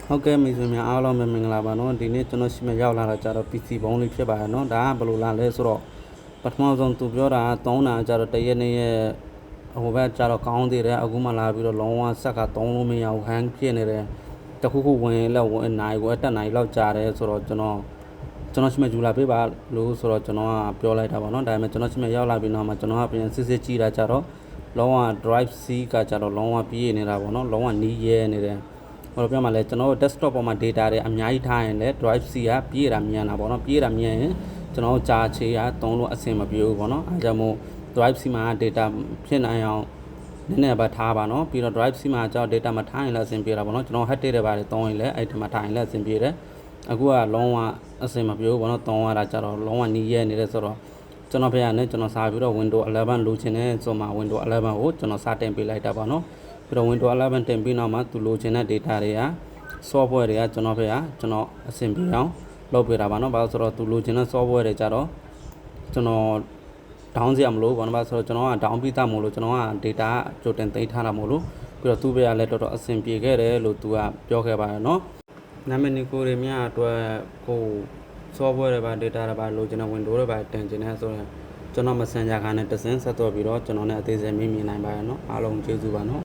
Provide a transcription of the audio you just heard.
ဟုတ်ကဲ့မိတ်ဆွေများအားလုံးပဲမင်္ဂလာပါနော်ဒီနေ့ကျွန်တော်ရှိမှရောက်လာတာကြတော့ PC ဘုံလေးဖြစ်ပါရဲ့နော်ဒါကဘယ်လိုလာလဲဆိုတော့ပထမဆုံးသူပြောတာ3နာကြတော့တရက်နေ့ရဲ့ဟိုဘက်ကြတော့ကောင်းသေးတယ်အခုမှလာပြီးတော့လုံးဝဆက်က3လို့မရဘူးဟန်ဖြစ်နေတယ်တခုခုဝင်လဲဝင်နိုင်ကိုအတက်နိုင်လောက်ကြာတယ်ဆိုတော့ကျွန်တော်ရှိမှယူလာပေးပါလို့ဆိုတော့ကျွန်တော်ကပြောလိုက်တာပါနော်ဒါပေမဲ့ကျွန်တော်ရှိမှရောက်လာပြီးတော့မှကျွန်တော်ကပြန်စစ်စစ်ကြည့်တာကြတော့လုံးဝ drive C ကကြတော့လုံးဝပြေးနေတာပေါ့နော်လုံးဝနီးရဲနေတယ်ဟိုပြောမှလဲကျွန်တော်တို့ desktop ပေါ်မှာ data တွေအများကြီးထားရင်လည်း drive C ကပြေးတာမြန်တာပေါ့နော်ပြေးတာမြန်ရင်ကျွန်တော်ကြာချေရသုံးလို့အဆင်မပြေဘူးပေါ့နော်အဲကြောင့်မို့ drive C မှာ data ဖြစ်နိုင်အောင်နည်းနည်းပဲထားပါနော်ပြီးတော့ drive C မှာကြောက် data မထားရင်လည်းအဆင်ပြေတာပေါ့နော်ကျွန်တော် hard data တွေသုံးရင်လည်းအဲ့ဒီမှာထားရင်လည်းအဆင်ပြေတယ်အခုကလုံးဝအဆင်မပြေဘူးပေါ့နော်သုံးရတာကြတော့လုံးဝနီးရဲနေတယ်ဆိုတော့ကျွန်တော်ဖေရနဲ့ကျွန်တော်စာပြီးတော့ Windows 11လိုချင်တယ်ဆိုမှ Windows 11ကိုကျွန်တော်စတင်ပေးလိုက်တာပါနော်ပြီးတော့ Windows 11တင်ပြီးနောက်မှသူလိုချင်တဲ့ data တွေက software တွေကကျွန်တော်အဆင်ပြေအောင်လုပ်ပေးတာပါနော်ဘာလို့ဆိုတော့သူလိုချင်တဲ့ software တွေကြတော့ကျွန်တော် down စရာမလိုဘာလို့ဆိုတော့ကျွန်တော်က down ပြီးသားမို့လို့ကျွန်တော်က data ကြိုတင်သိမ်းထားတာမို့လို့ပြီးတော့သူ့ဘက်ကလည်းတော်တော်အဆင်ပြေခဲ့တယ်လို့သူကပြောခဲ့ပါတယ်နော်နာမည်နီကိုတွေများအတွက်ကို software တွေပါ data တွေပါလိုချင်တဲ့ Windows တွေပါတင်ချင်တဲ့ဆိုရင်ကျွန်တော် Messenger ကနေတစင်းဆက်သွယ်ပြီးတော့ကျွန်တော်နဲ့အသေးစိတ်မေးမြင်နိုင်ပါတယ်နော်အားလုံးကျေးဇူးပါနော်